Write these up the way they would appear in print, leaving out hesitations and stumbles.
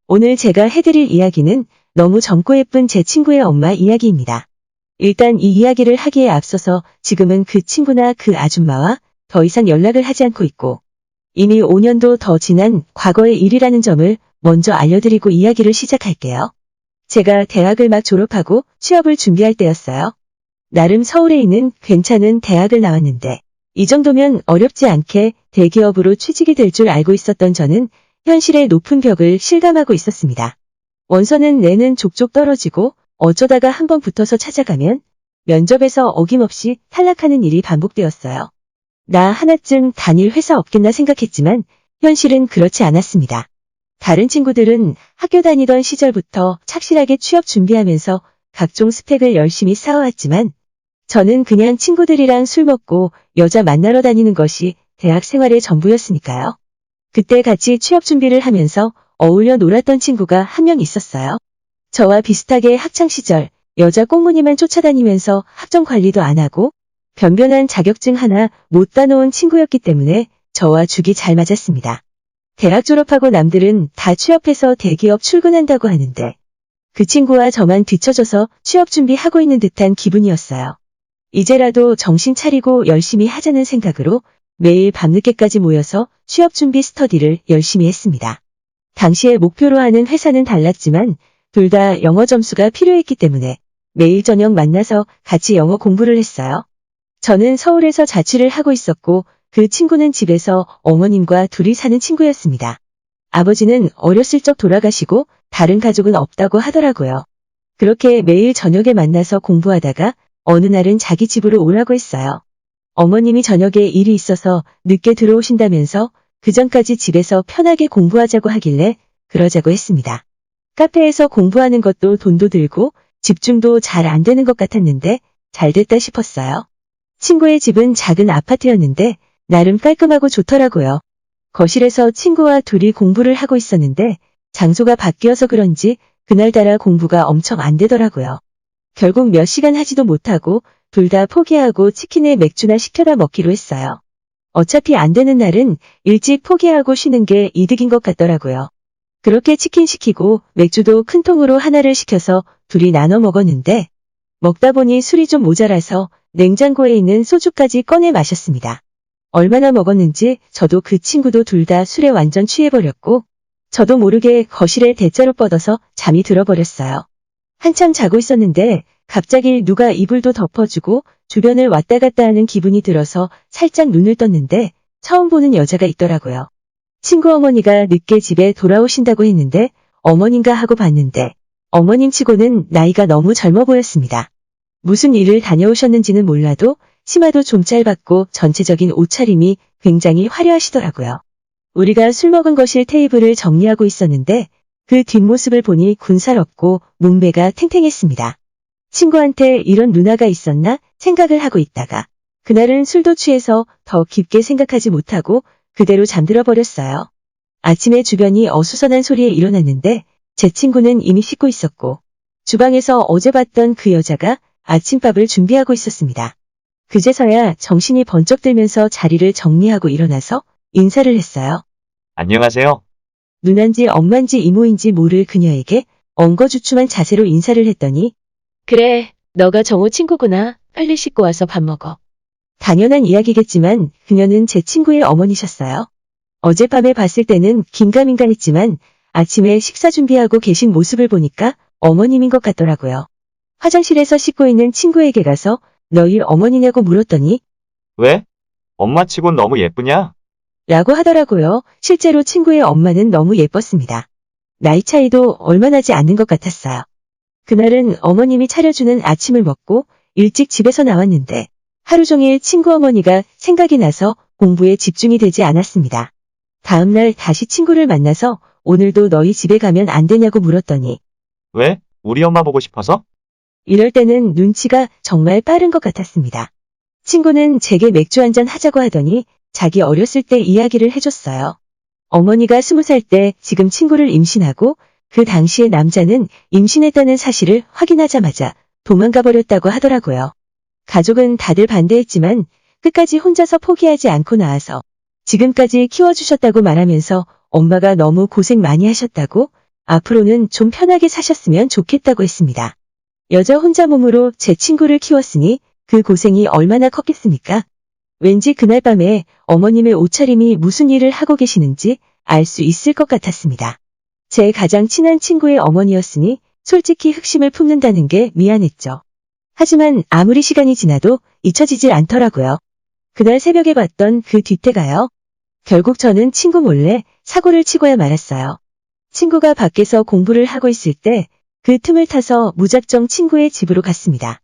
오늘 제가 해드릴 이야기는 너무 젊고 예쁜 제 친구의 엄마 이야기입니다. 일단 이 이야기를 하기에 앞서서 지금은 그 친구나 그 아줌마와 더 이상 연락을 하지 않고 있고 이미 5년도 더 지난 과거의 일이라는 점을 먼저 알려드리고 이야기를 시작할게요. 제가 대학을 막 졸업하고 취업을 준비할 때였어요. 나름 서울에 있는 괜찮은 대학을 나왔는데 이 정도면 어렵지 않게 대기업으로 취직이 될 줄 알고 있었던 저는 현실의 높은 벽을 실감하고 있었습니다. 원서는 내는 족족 떨어지고 어쩌다가 한번 붙어서 찾아가면 면접에서 어김없이 탈락하는 일이 반복되었어요. 나 하나쯤 다닐 회사 없겠나 생각했지만 현실은 그렇지 않았습니다. 다른 친구들은 학교 다니던 시절부터 착실하게 취업 준비하면서 각종 스펙을 열심히 쌓아왔지만 저는 그냥 친구들이랑 술 먹고 여자 만나러 다니는 것이 대학 생활의 전부였으니까요. 그때 같이 취업 준비를 하면서 어울려 놀았던 친구가 한 명 있었어요. 저와 비슷하게 학창시절 여자 꽁무니만 쫓아다니면서 학점 관리도 안 하고 변변한 자격증 하나 못 따놓은 친구였기 때문에 저와 죽이 잘 맞았습니다. 대학 졸업하고 남들은 다 취업해서 대기업 출근한다고 하는데 그 친구와 저만 뒤처져서 취업 준비하고 있는 듯한 기분이었어요. 이제라도 정신 차리고 열심히 하자는 생각으로 매일 밤늦게까지 모여서 취업 준비 스터디를 열심히 했습니다. 당시에 목표로 하는 회사는 달랐지만 둘 다 영어 점수가 필요했기 때문에 매일 저녁 만나서 같이 영어 공부를 했어요. 저는 서울에서 자취를 하고 있었고 그 친구는 집에서 어머님과 둘이 사는 친구였습니다. 아버지는 어렸을 적 돌아가시고 다른 가족은 없다고 하더라고요. 그렇게 매일 저녁에 만나서 공부하다가 어느 날은 자기 집으로 오라고 했어요. 어머님이 저녁에 일이 있어서 늦게 들어오신다면서 그전까지 집에서 편하게 공부하자고 하길래 그러자고 했습니다. 카페에서 공부하는 것도 돈도 들고 집중도 잘 안 되는 것 같았는데 잘 됐다 싶었어요. 친구의 집은 작은 아파트였는데 나름 깔끔하고 좋더라고요. 거실에서 친구와 둘이 공부를 하고 있었는데 장소가 바뀌어서 그런지 그날따라 공부가 엄청 안 되더라고요. 결국 몇 시간 하지도 못하고 둘 다 포기하고 치킨에 맥주나 시켜다 먹기로 했어요. 어차피 안 되는 날은 일찍 포기하고 쉬는 게 이득인 것 같더라고요. 그렇게 치킨 시키고 맥주도 큰 통으로 하나를 시켜서 둘이 나눠 먹었는데 먹다 보니 술이 좀 모자라서 냉장고에 있는 소주까지 꺼내 마셨습니다. 얼마나 먹었는지 저도 그 친구도 둘 다 술에 완전 취해버렸고 저도 모르게 거실에 대자로 뻗어서 잠이 들어버렸어요. 한참 자고 있었는데 갑자기 누가 이불도 덮어주고 주변을 왔다 갔다 하는 기분이 들어서 살짝 눈을 떴는데 처음 보는 여자가 있더라고요. 친구 어머니가 늦게 집에 돌아오신다고 했는데 어머님가 하고 봤는데 어머님 치고는 나이가 너무 젊어 보였습니다. 무슨 일을 다녀오셨는지는 몰라도 치마도 좀 짧았고 전체적인 옷차림이 굉장히 화려하시더라고요. 우리가 술 먹은 거실 테이블을 정리하고 있었는데 그 뒷모습을 보니 군살없고 몸매가 탱탱했습니다. 친구한테 이런 누나가 있었나 생각을 하고 있다가 그날은 술도 취해서 더 깊게 생각하지 못하고 그대로 잠들어 버렸어요. 아침에 주변이 어수선한 소리에 일어났는데 제 친구는 이미 씻고 있었고 주방에서 어제 봤던 그 여자가 아침밥을 준비하고 있었습니다. 그제서야 정신이 번쩍 들면서 자리를 정리하고 일어나서 인사를 했어요. 안녕하세요. 누난지 엄만지 이모인지 모를 그녀에게 엉거주춤한 자세로 인사를 했더니 그래, 너가 정우 친구구나. 빨리 씻고 와서 밥 먹어. 당연한 이야기겠지만 그녀는 제 친구의 어머니셨어요. 어젯밤에 봤을 때는 긴가민가 했지만 아침에 식사 준비하고 계신 모습을 보니까 어머님인 것 같더라고요. 화장실에서 씻고 있는 친구에게 가서 너희 어머니냐고 물었더니 왜? 엄마 치곤 너무 예쁘냐? 라고 하더라고요. 실제로 친구의 엄마는 너무 예뻤습니다. 나이 차이도 얼마 나지 않는 것 같았어요. 그날은 어머님이 차려주는 아침을 먹고 일찍 집에서 나왔는데 하루 종일 친구 어머니가 생각이 나서 공부에 집중이 되지 않았습니다. 다음날 다시 친구를 만나서 오늘도 너희 집에 가면 안 되냐고 물었더니 왜? 우리 엄마 보고 싶어서? 이럴 때는 눈치가 정말 빠른 것 같았습니다. 친구는 제게 맥주 한잔 하자고 하더니 자기 어렸을 때 이야기를 해줬어요. 어머니가 20살 때 지금 친구를 임신하고 그 당시에 남자는 임신했다는 사실을 확인하자마자 도망가 버렸다고 하더라고요. 가족은 다들 반대했지만 끝까지 혼자서 포기하지 않고 나와서 지금까지 키워주셨다고 말하면서 엄마가 너무 고생 많이 하셨다고 앞으로는 좀 편하게 사셨으면 좋겠다고 했습니다. 여자 혼자 몸으로 제 친구를 키웠으니 그 고생이 얼마나 컸겠습니까? 왠지 그날 밤에 어머님의 옷차림이 무슨 일을 하고 계시는지 알 수 있을 것 같았습니다. 제 가장 친한 친구의 어머니였으니 솔직히 흑심을 품는다는 게 미안했죠. 하지만 아무리 시간이 지나도 잊혀지질 않더라고요. 그날 새벽에 봤던 그 뒤태가요. 결국 저는 친구 몰래 사고를 치고야 말았어요. 친구가 밖에서 공부를 하고 있을 때 그 틈을 타서 무작정 친구의 집으로 갔습니다.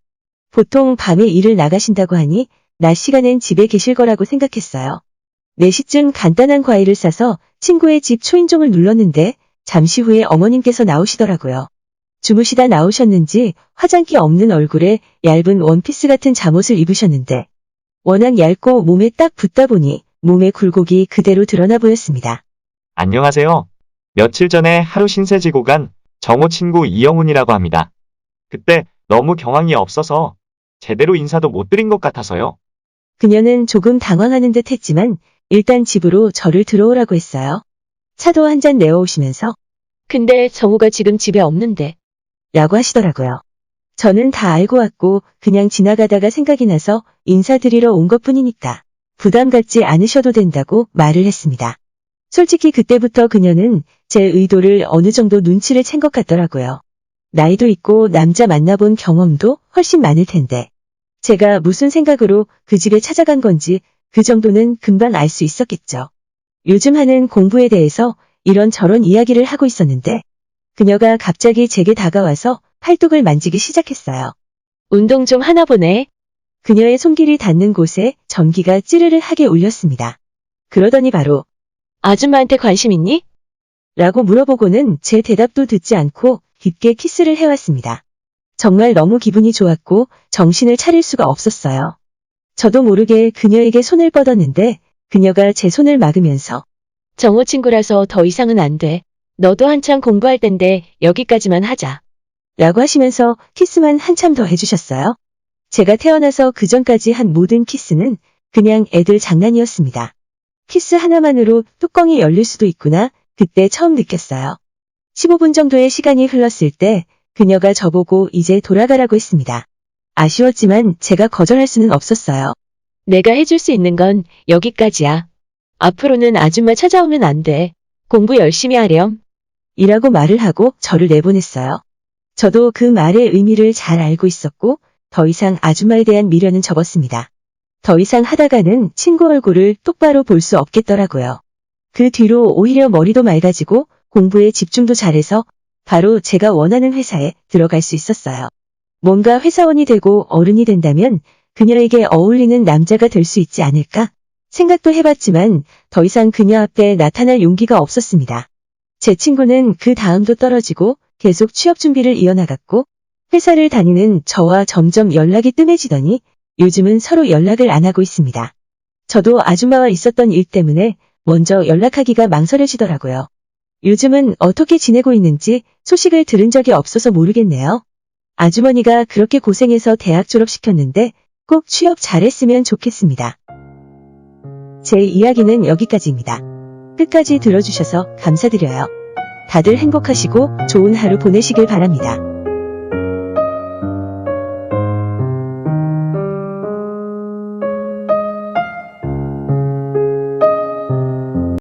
보통 밤에 일을 나가신다고 하니 낮 시간엔 집에 계실 거라고 생각했어요. 4시쯤 간단한 과일을 싸서 친구의 집 초인종을 눌렀는데 잠시 후에 어머님께서 나오시더라고요. 주무시다 나오셨는지 화장기 없는 얼굴에 얇은 원피스 같은 잠옷을 입으셨는데 워낙 얇고 몸에 딱 붙다 보니 몸의 굴곡이 그대로 드러나 보였습니다. 안녕하세요. 며칠 전에 하루 신세 지고 간 정호 친구 이영훈이라고 합니다. 그때 너무 경황이 없어서 제대로 인사도 못 드린 것 같아서요. 그녀는 조금 당황하는 듯 했지만 일단 집으로 저를 들어오라고 했어요. 차도 한 잔 내어오시면서 근데 정우가 지금 집에 없는데 라고 하시더라고요. 저는 다 알고 왔고 그냥 지나가다가 생각이 나서 인사드리러 온 것뿐이니까 부담 갖지 않으셔도 된다고 말을 했습니다. 솔직히 그때부터 그녀는 제 의도를 어느 정도 눈치를 챈 것 같더라고요. 나이도 있고 남자 만나본 경험도 훨씬 많을 텐데 제가 무슨 생각으로 그 집에 찾아간 건지 그 정도는 금방 알 수 있었겠죠. 요즘 하는 공부에 대해서 이런저런 이야기를 하고 있었는데 그녀가 갑자기 제게 다가와서 팔뚝을 만지기 시작했어요. 운동 좀 하나 보네. 그녀의 손길이 닿는 곳에 전기가 찌르르 하게 울렸습니다. 그러더니 바로 아줌마한테 관심 있니? 라고 물어보고는 제 대답도 듣지 않고 깊게 키스를 해왔습니다. 정말 너무 기분이 좋았고 정신을 차릴 수가 없었어요. 저도 모르게 그녀에게 손을 뻗었는데 그녀가 제 손을 막으면서 정호 친구라서 더 이상은 안 돼. 너도 한참 공부할 땐데 여기까지만 하자. 라고 하시면서 키스만 한참 더 해주셨어요. 제가 태어나서 그전까지 한 모든 키스는 그냥 애들 장난이었습니다. 키스 하나만으로 뚜껑이 열릴 수도 있구나 그때 처음 느꼈어요. 15분 정도의 시간이 흘렀을 때 그녀가 저보고 이제 돌아가라고 했습니다. 아쉬웠지만 제가 거절할 수는 없었어요. 내가 해줄 수 있는 건 여기까지야. 앞으로는 아줌마 찾아오면 안 돼. 공부 열심히 하렴. 이라고 말을 하고 저를 내보냈어요. 저도 그 말의 의미를 잘 알고 있었고 더 이상 아줌마에 대한 미련은 접었습니다. 더 이상 하다가는 친구 얼굴을 똑바로 볼 수 없겠더라고요. 그 뒤로 오히려 머리도 맑아지고 공부에 집중도 잘해서 바로 제가 원하는 회사에 들어갈 수 있었어요. 뭔가 회사원이 되고 어른이 된다면 그녀에게 어울리는 남자가 될 수 있지 않을까? 생각도 해봤지만 더 이상 그녀 앞에 나타날 용기가 없었습니다. 제 친구는 그 다음도 떨어지고 계속 취업 준비를 이어나갔고 회사를 다니는 저와 점점 연락이 뜸해지더니 요즘은 서로 연락을 안 하고 있습니다. 저도 아줌마와 있었던 일 때문에 먼저 연락하기가 망설여지더라고요. 요즘은 어떻게 지내고 있는지 소식을 들은 적이 없어서 모르겠네요. 아주머니가 그렇게 고생해서 대학 졸업시켰는데 꼭 취업 잘했으면 좋겠습니다. 제 이야기는 여기까지입니다. 끝까지 들어주셔서 감사드려요. 다들 행복하시고 좋은 하루 보내시길 바랍니다.